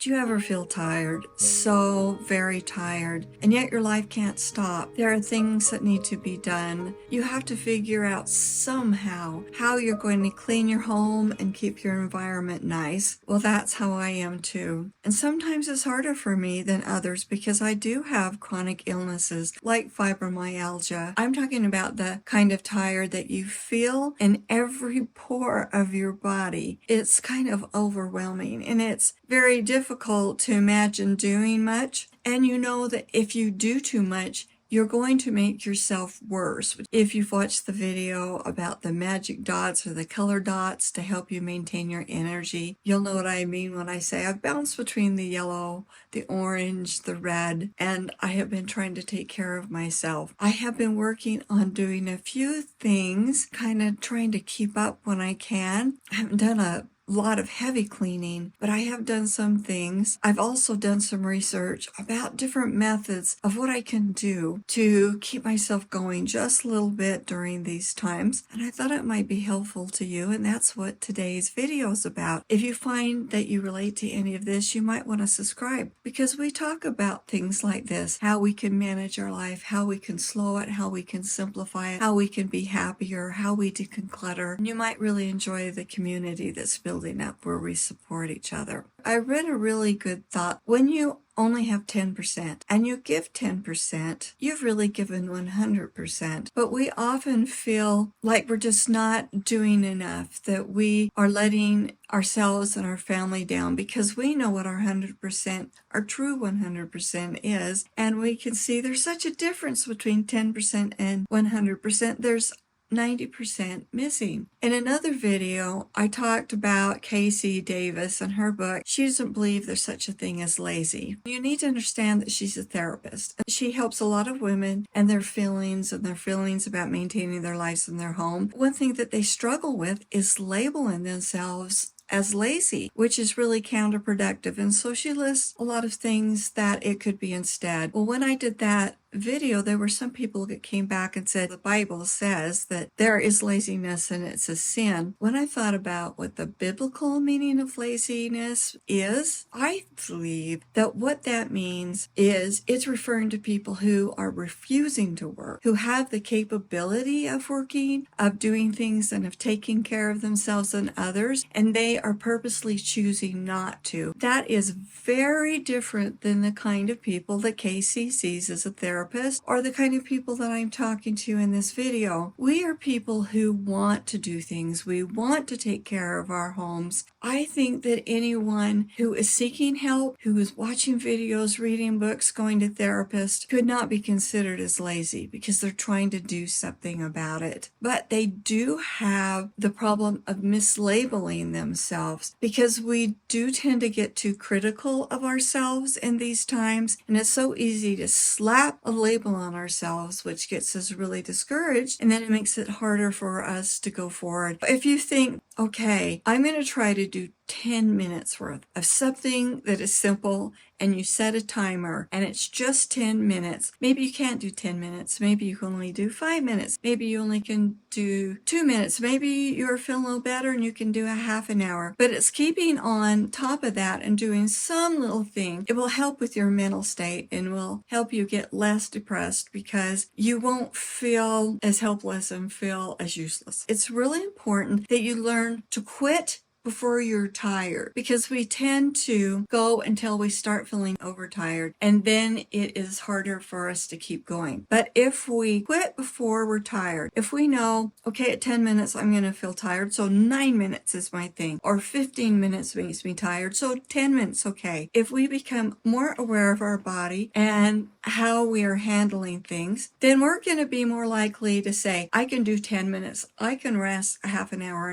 Do you ever feel tired? So very tired, and yet your life can't stop. There are things that need to be done. You have to figure out somehow how you're going to clean your home and keep your environment nice. Well, that's how I am too. And sometimes it's harder for me than others because I do have chronic illnesses like fibromyalgia. I'm talking about the kind of tired that you feel in every pore of your body. It's kind of overwhelming, and it's very difficult to imagine doing much. And you know that if you do too much, you're going to make yourself worse. If you've watched the video about the magic dots or the color dots to help you maintain your energy, you'll know what I mean when I say I've bounced between the yellow, the orange, the red, and I have been trying to take care of myself. I have been working on doing a few things, kind of trying to keep up when I can. I haven't done a lot of heavy cleaning, but I have done some things. I've also done some research about different methods of what I can do to keep myself going just a little bit during these times, and I thought it might be helpful to you, and that's what today's video is about. If you find that you relate to any of this, you might want to subscribe, because we talk about things like this, how we can manage our life, how we can slow it, how we can simplify it, how we can be happier, how we declutter. And you might really enjoy the community that's built up where we support each other. I read a really good thought. When you only have 10% and you give 10%, you've really given 100%. But we often feel like we're just not doing enough, that we are letting ourselves and our family down, because we know what our 100%, our true 100% is. And we can see there's such a difference between 10% and 100%. There's 90% missing. In another video, I talked about Casey Davis and her book. She doesn't believe there's such a thing as lazy. You need to understand that she's a therapist. She helps a lot of women and their feelings about maintaining their lives in their home. One thing that they struggle with is labeling themselves as lazy, which is really counterproductive. And so she lists a lot of things that it could be instead. Well, when I did that video, there were some people that came back and said the Bible says that there is laziness and it's a sin. When I thought about what the biblical meaning of laziness is, I believe that what that means is it's referring to people who are refusing to work, who have the capability of working, of doing things, and of taking care of themselves and others, and they are purposely choosing not to. That is very different than the kind of people that Casey sees as a therapist, or the kind of people that I'm talking to in this video. We are people who want to do things. We want to take care of our homes. I think that anyone who is seeking help, who is watching videos, reading books, going to therapists, could not be considered as lazy, because they're trying to do something about it. But they do have the problem of mislabeling themselves, because we do tend to get too critical of ourselves in these times, and it's so easy to slap a label on ourselves, which gets us really discouraged, and then it makes it harder for us to go forward. If you think, okay, I'm going to try to do 10 minutes worth of something that is simple, and you set a timer and it's just 10 minutes. Maybe you can't do 10 minutes. Maybe you can only do 5 minutes. Maybe you only can do 2 minutes. Maybe you're feeling a little better and you can do a half an hour. But it's keeping on top of that and doing some little thing. It will help with your mental state and will help you get less depressed, because you won't feel as helpless and feel as useless. It's really important that you learn to quit before you're tired, because we tend to go until we start feeling overtired, and then it is harder for us to keep going. But if we quit before we're tired, if we know, okay, at 10 minutes I'm going to feel tired, so 9 minutes is my thing, or 15 minutes makes me tired, so 10 minutes, okay. If we become more aware of our body and how we are handling things, then we're going to be more likely to say, I can do 10 minutes, I can rest a half an hour,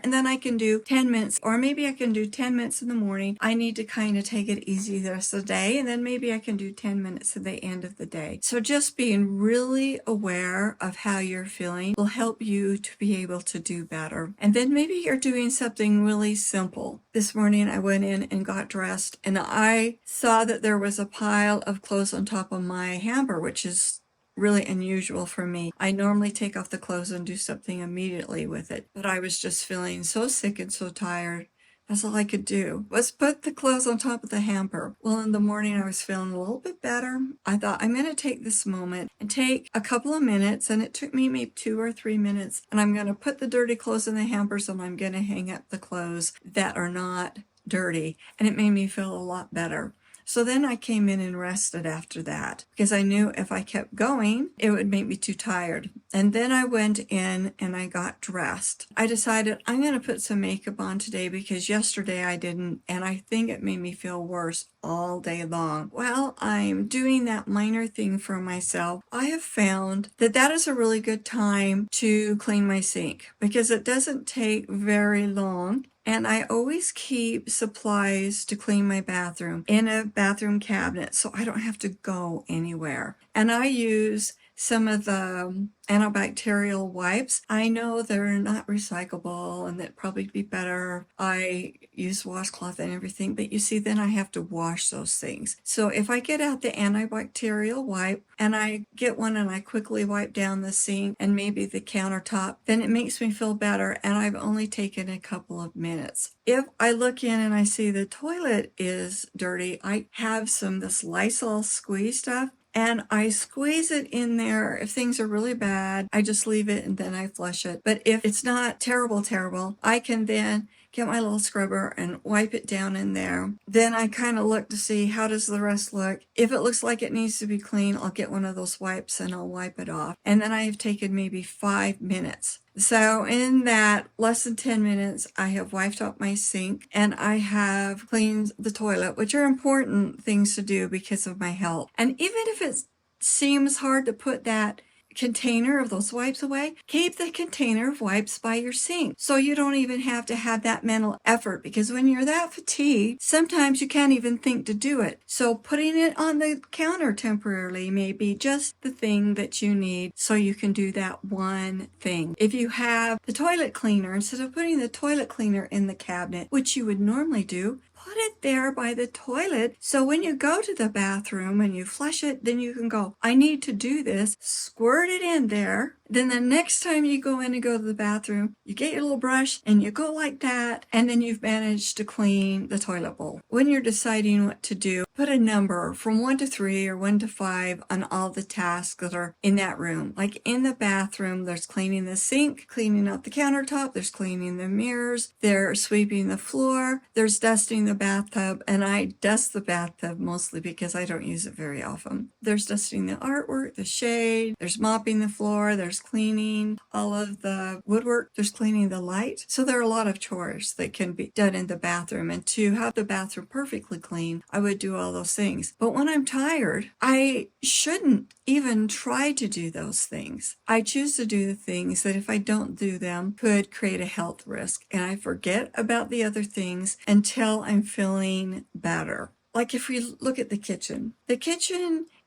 and then I can do 10 minutes, or maybe I can do 10 minutes in the morning. I need to kind of take it easy the rest of the day, and then maybe I can do 10 minutes at the end of the day. So just being really aware of how you're feeling will help you to be able to do better. And then maybe you're doing something really simple. This morning I went in and got dressed, and I saw that there was a pile of clothes on top of my hamper, which is really unusual for me. I normally take off the clothes and do something immediately with it, but I was just feeling so sick and so tired That's all I could do was put the clothes on top of the hamper. Well, in the morning I was feeling a little bit better. I thought I'm going to take this moment and take a couple of minutes, and it took me maybe 2 or 3 minutes, and I'm going to put the dirty clothes in the hampers, and I'm going to hang up the clothes that are not dirty. And it made me feel a lot better. So then I came in and rested after that because I knew if I kept going, it would make me too tired. And then I went in and I got dressed. I decided I'm going to put some makeup on today because yesterday I didn't, and I think it made me feel worse all day long. Well, I'm doing that minor thing for myself. I have found that that is a really good time to clean my sink because it doesn't take very long. And I always keep supplies to clean my bathroom in a bathroom cabinet so I don't have to go anywhere. And I use some of the antibacterial wipes. I know they're not recyclable and that'd probably be better. I use washcloth and everything, but you see, then I have to wash those things. So if I get out the antibacterial wipe and I get one and I quickly wipe down the sink and maybe the countertop, then it makes me feel better, and I've only taken a couple of minutes. If I look in and I see the toilet is dirty, I have some this Lysol squeeze stuff, and I squeeze it in there. If things are really bad, I just leave it and then I flush it. But if it's not terrible, I can then get my little scrubber and wipe it down in there. Then I kind of look to see how does the rest look. If it looks like it needs to be clean, I'll get one of those wipes and I'll wipe it off. And then I have taken maybe 5 minutes. So in that less than 10 minutes, I have wiped up my sink and I have cleaned the toilet, which are important things to do because of my health. And even if it seems hard to put that container of those wipes away, keep the container of wipes by your sink so you don't even have to have that mental effort, because when you're that fatigued, sometimes you can't even think to do it. So putting it on the counter temporarily may be just the thing that you need so you can do that one thing. If you have the toilet cleaner, instead of putting the toilet cleaner in the cabinet, which you would normally do, put it there by the toilet so when you go to the bathroom and you flush it, then you can go, I need to do this, squirt it in there. Then the next time you go in and go to the bathroom, you get your little brush and you go like that, and then you've managed to clean the toilet bowl. When you're deciding what to do, put a number from 1 to 3 or 1 to 5 on all the tasks that are in that room. Like in the bathroom, there's cleaning the sink, cleaning out the countertop, there's cleaning the mirrors, there's sweeping the floor, there's dusting the bathtub, and I dust the bathtub mostly because I don't use it very often. There's dusting the artwork, the shade, there's mopping the floor, there's cleaning all of the woodwork, there's cleaning the light. So there are a lot of chores that can be done in the bathroom, and to have the bathroom perfectly clean, I would do all those things. But when I'm tired, I shouldn't even try to do those things. I choose to do the things that if I don't do them could create a health risk, and I forget about the other things until I'm feeling better. Like if we look at the kitchen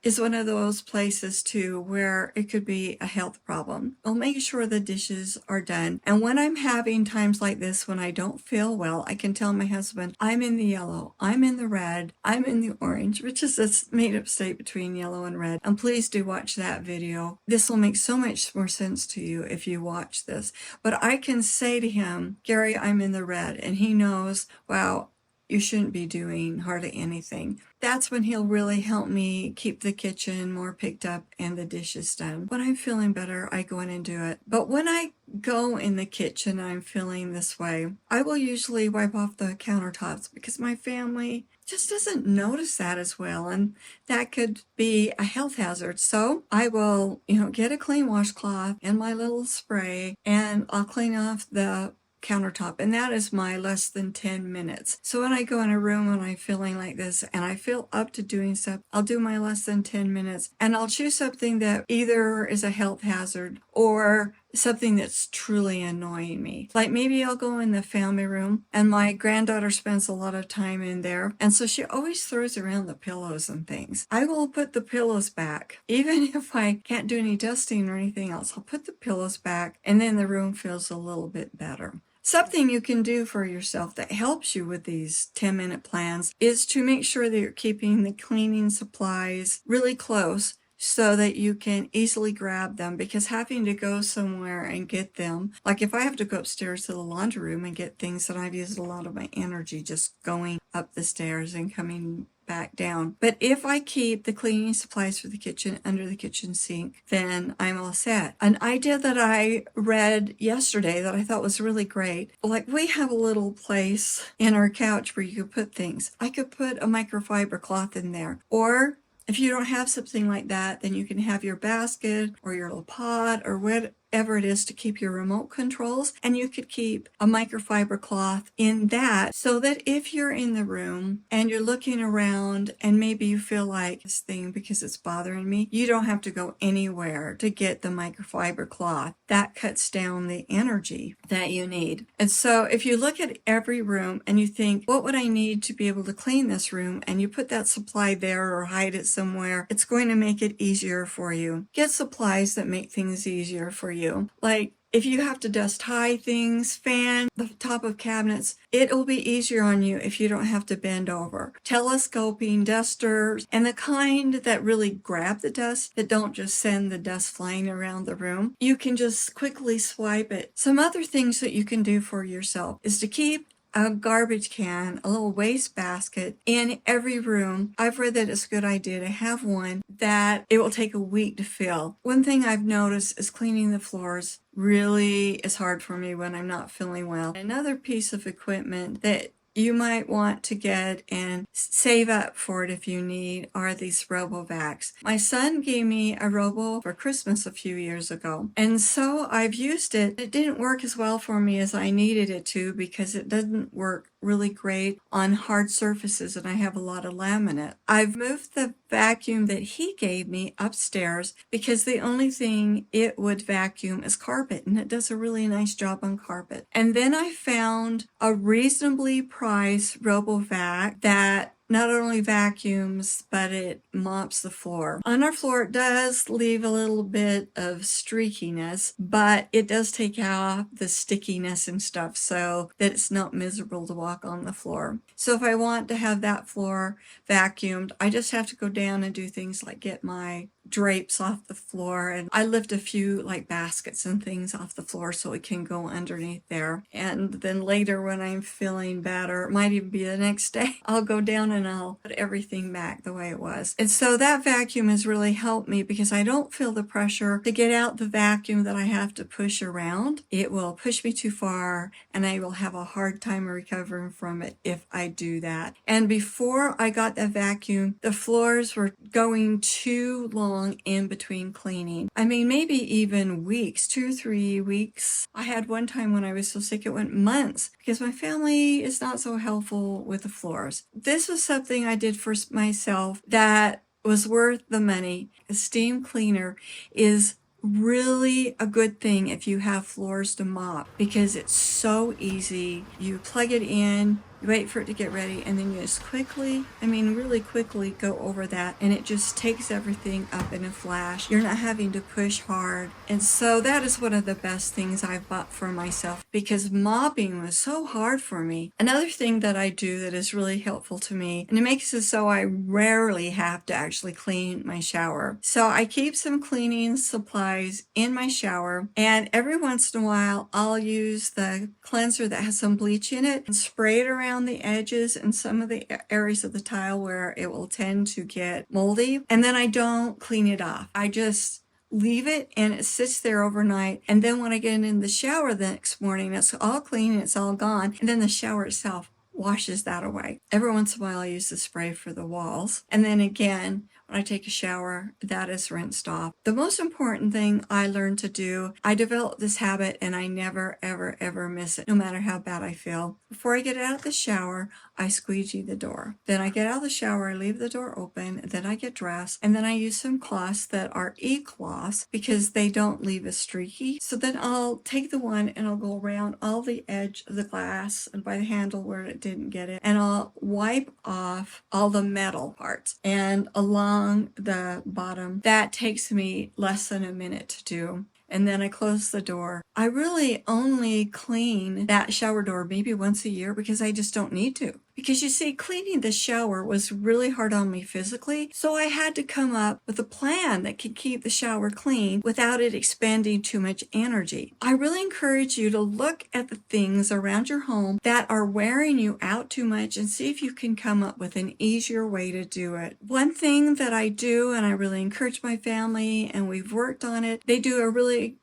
is one of those places too where it could be a health problem. I'll make sure the dishes are done. And when I'm having times like this, when I don't feel well, I can tell my husband, I'm in the yellow, I'm in the red, I'm in the orange, which is this made up state between yellow and red. And please do watch that video. This will make so much more sense to you if you watch this. But I can say to him, Gary, I'm in the red. And he knows, wow, you shouldn't be doing hardly anything. That's when he'll really help me keep the kitchen more picked up and the dishes done. When I'm feeling better, I go in and do it. But when I go in the kitchen and I'm feeling this way, I will usually wipe off the countertops because my family just doesn't notice that as well, and that could be a health hazard. So I will, get a clean washcloth and my little spray, and I'll clean off the countertop, and that is my less than 10 minutes. So when I go in a room and I'm feeling like this and I feel up to doing stuff, I'll do my less than 10 minutes, and I'll choose something that either is a health hazard or something that's truly annoying me. Like maybe I'll go in the family room, and my granddaughter spends a lot of time in there, and so she always throws around the pillows and things. I will put the pillows back. Even if I can't do any dusting or anything else, I'll put the pillows back, and then the room feels a little bit better. Something you can do for yourself that helps you with these 10-minute plans is to make sure that you're keeping the cleaning supplies really close so that you can easily grab them, because having to go somewhere and get them, like if I have to go upstairs to the laundry room and get things, then I've used a lot of my energy just going up the stairs and coming back down. But if I keep the cleaning supplies for the kitchen under the kitchen sink, then I'm all set. An idea that I read yesterday that I thought was really great, like we have a little place in our couch where you could put things. I could put a microfiber cloth in there, or if you don't have something like that, then you can have your basket or your little pot or whatever it is to keep your remote controls, and you could keep a microfiber cloth in that, so that if you're in the room and you're looking around and maybe you feel like this thing because it's bothering me, you don't have to go anywhere to get the microfiber cloth. That cuts down the energy that you need. And so if you look at every room and you think, what would I need to be able to clean this room, and you put that supply there or hide it somewhere, it's going to make it easier for you. Get supplies that make things easier for you. Like if you have to dust high things, fan the top of cabinets, it'll be easier on you if you don't have to bend over. Telescoping dusters, and the kind that really grab the dust, that don't just send the dust flying around the room. You can just quickly swipe it. Some other things that you can do for yourself is to keep a garbage can, a little waste basket in every room. I've read that it's a good idea to have one that it will take a week to fill. One thing I've noticed is cleaning the floors really is hard for me when I'm not feeling well. Another piece of equipment that you might want to get and save up for it if you need are these RoboVacs. My son gave me a Robo for Christmas a few years ago, and so I've used it. It didn't work as well for me as I needed it to, because it doesn't work really great on hard surfaces, and I have a lot of laminate. I've moved the vacuum that he gave me upstairs because the only thing it would vacuum is carpet, and it does a really nice job on carpet. And then I found a reasonably priced RoboVac that not only vacuums, but it mops the floor. On our floor, it does leave a little bit of streakiness, but it does take out the stickiness and stuff so that it's not miserable to walk on the floor. So if I want to have that floor vacuumed, I just have to go down and do things like get my drapes off the floor, and I lift a few like baskets and things off the floor so it can go underneath there. And then later when I'm feeling better, it might even be the next day, I'll go down and I'll put everything back the way it was. And so that vacuum has really helped me because I don't feel the pressure to get out the vacuum that I have to push around. It will push me too far and I will have a hard time recovering from it if I do that. And before I got that vacuum, the floors were going too long in between cleaning. I mean, maybe even weeks, 2-3 weeks. I had one time when I was so sick it went months because my family is not so helpful with the floors. This was something I did for myself that was worth the money. A steam cleaner is really a good thing if you have floors to mop because it's so easy. You plug it in, you wait for it to get ready, and then you just really quickly go over that, and it just takes everything up in a flash. You're not having to push hard. And so that is one of the best things I've bought for myself because mopping was so hard for me. Another thing that I do that is really helpful to me, and it makes it so I rarely have to actually clean my shower. So I keep some cleaning supplies in my shower, and every once in a while I'll use the cleanser that has some bleach in it and spray it around the edges and some of the areas of the tile where it will tend to get moldy. And then I don't clean it off. I just leave it and it sits there overnight. And then when I get in the shower the next morning, it's all clean and it's all gone. And then the shower itself washes that away. Every once in a while I use the spray for the walls. And then again, when I take a shower, that is rinsed off. The most important thing I learned to do, I developed this habit and I never, ever, ever miss it, no matter how bad I feel. Before I get out of the shower, I squeegee the door. Then I get out of the shower, I leave the door open, then I get dressed, and then I use some cloths that are e-cloths because they don't leave a streaky. So then I'll take the one and I'll go around all the edge of the glass and by the handle where it didn't get it, and I'll wipe off all the metal parts and along the bottom. That takes me less than a minute to do. And then I close the door. I really only clean that shower door maybe once a year because I just don't need to. because you see, cleaning the shower was really hard on me physically, so I had to come up with a plan that could keep the shower clean without it expending too much energy. I really encourage you to look at the things around your home that are wearing you out too much and see if you can come up with an easier way to do it. One thing that I do, and I really encourage my family, and we've worked on it, they do a really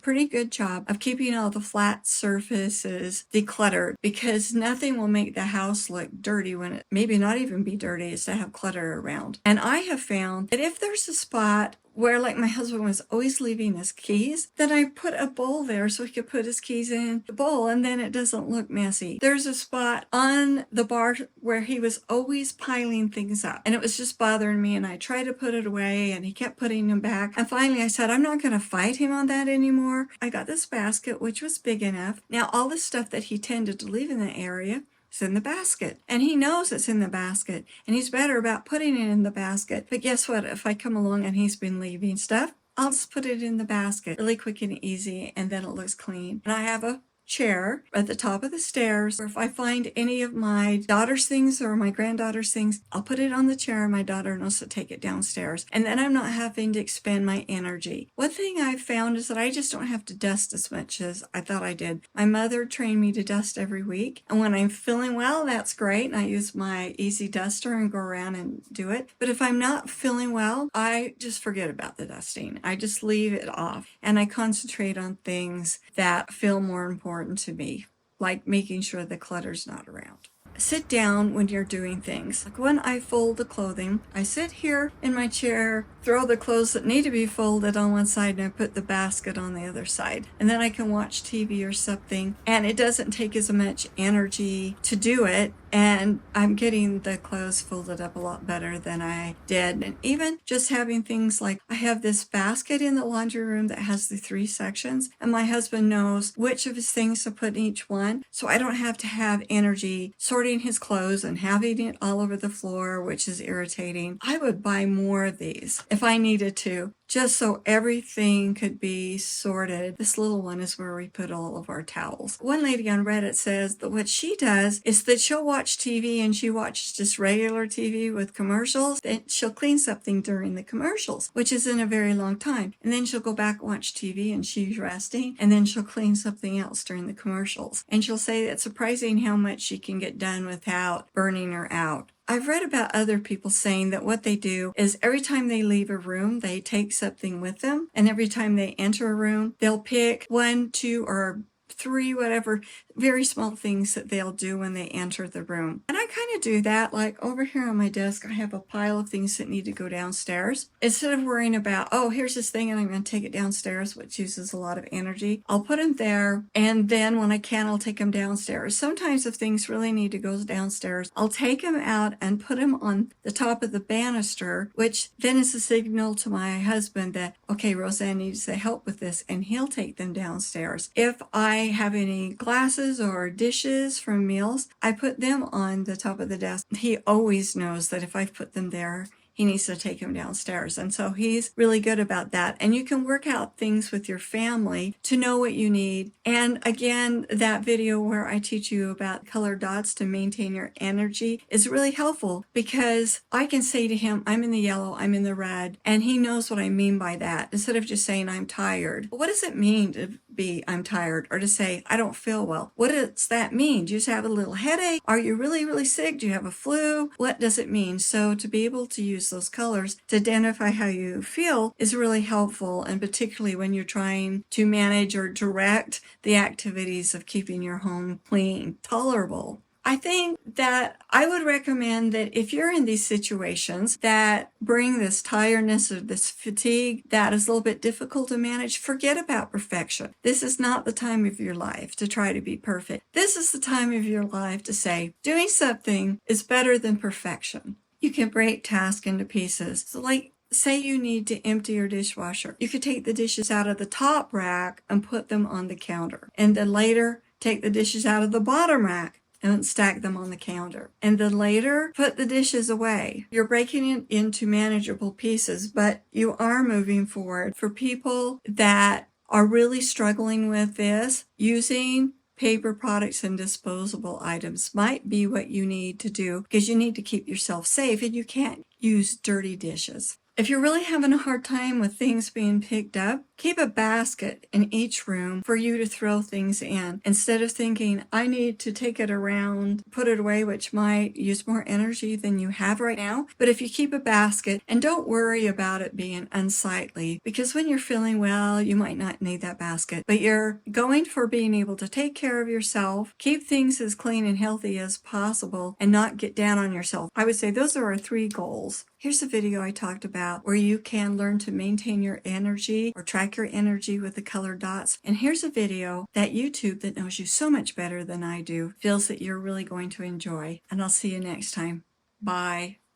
pretty good job of keeping all the flat surfaces decluttered, because nothing will make the house look dirty when it maybe not even be dirty is to have clutter around. And I have found that if there's a spot where, like, my husband was always leaving his keys, then I put a bowl there so he could put his keys in the bowl, and then it doesn't look messy. There's a spot on the bar where he was always piling things up, and it was just bothering me, and I tried to put it away, and he kept putting them back. And finally I said, I'm not going to fight him on that anymore. I got this basket, which was big enough. Now all the stuff that he tended to leave in the area, it's in the basket, and he knows it's in the basket, and he's better about putting it in the basket. But guess what? If I come along and he's been leaving stuff, I'll just put it in the basket really quick and easy, and then it looks clean. And I have a chair at the top of the stairs, or if I find any of my daughter's things or my granddaughter's things, I'll put it on the chair and my daughter knows to take it downstairs, and then I'm not having to expend my energy. One thing I've found is that I just don't have to dust as much as I thought I did. My mother trained me to dust every week, and when I'm feeling well, that's great, and I use my easy duster and go around and do it. But if I'm not feeling well, I just forget about the dusting. I just leave it off, and I concentrate on things that feel more important to me, like making sure the clutter's not around. Sit down when you're doing things. Like when I fold the clothing, I sit here in my chair, throw the clothes that need to be folded on one side, and I put the basket on the other side. And then I can watch TV or something, and it doesn't take as much energy to do it, and I'm getting the clothes folded up a lot better than I did. And even just having things like, I have this basket in the laundry room that has the 3 sections, and my husband knows which of his things to put in each one, so I don't have to have energy sorting his clothes and having it all over the floor, which is irritating. I would buy more of these if I needed to, just so everything could be sorted. This little one is where we put all of our towels. One lady on Reddit says that what she does is that she'll watch TV, and she watches just regular TV with commercials, and she'll clean something during the commercials, which isn't a very long time. And then she'll go back and watch TV, and she's resting, and then she'll clean something else during the commercials. And she'll say it's surprising how much she can get done without burning her out. I've read about other people saying that what they do is every time they leave a room, they take something with them. And every time they enter a room, they'll pick 1, 2, or 3, whatever, very small things that they'll do when they enter the room. And I kind of do that. Like over here on my desk, I have a pile of things that need to go downstairs. Instead of worrying about, oh, here's this thing and I'm going to take it downstairs, which uses a lot of energy, I'll put them there, and then when I can, I'll take them downstairs. Sometimes if things really need to go downstairs, I'll take them out and put them on the top of the banister, which then is a signal to my husband that, okay, Roseanne needs to help with this, and he'll take them downstairs. If I have any glasses or dishes from meals, I put them on the top of the desk. He always knows that if I put them there, he needs to take them downstairs. And so he's really good about that. And you can work out things with your family to know what you need. And again, that video where I teach you about color dots to maintain your energy is really helpful, because I can say to him, I'm in the yellow, I'm in the red, and he knows what I mean by that, instead of just saying I'm tired. What does it mean to be I'm tired, or to say I don't feel well? What does that mean? Do you just have a little headache? Are you really, really sick? Do you have a flu? What does it mean? So to be able to use those colors to identify how you feel is really helpful, and particularly when you're trying to manage or direct the activities of keeping your home clean, tolerable. I think that I would recommend that if you're in these situations that bring this tiredness or this fatigue that is a little bit difficult to manage, forget about perfection. This is not the time of your life to try to be perfect. This is the time of your life to say, doing something is better than perfection. You can break tasks into pieces. So like, say you need to empty your dishwasher. You could take the dishes out of the top rack and put them on the counter. And then later, take the dishes out of the bottom rack and stack them on the counter. And then later, put the dishes away. You're breaking it into manageable pieces, but you are moving forward. For people that are really struggling with this, using paper products and disposable items might be what you need to do because you need to keep yourself safe and you can't use dirty dishes. If you're really having a hard time with things being picked up, keep a basket in each room for you to throw things in. Instead of thinking, I need to take it around, put it away, which might use more energy than you have right now. But if you keep a basket, and don't worry about it being unsightly, because when you're feeling well, you might not need that basket. But you're going for being able to take care of yourself, keep things as clean and healthy as possible, and not get down on yourself. I would say those are our 3 goals. Here's a video I talked about where you can learn to maintain your energy or track your energy with the colored dots. And here's a video that YouTube, that knows you so much better than I do, feels that you're really going to enjoy. And I'll see you next time. Bye.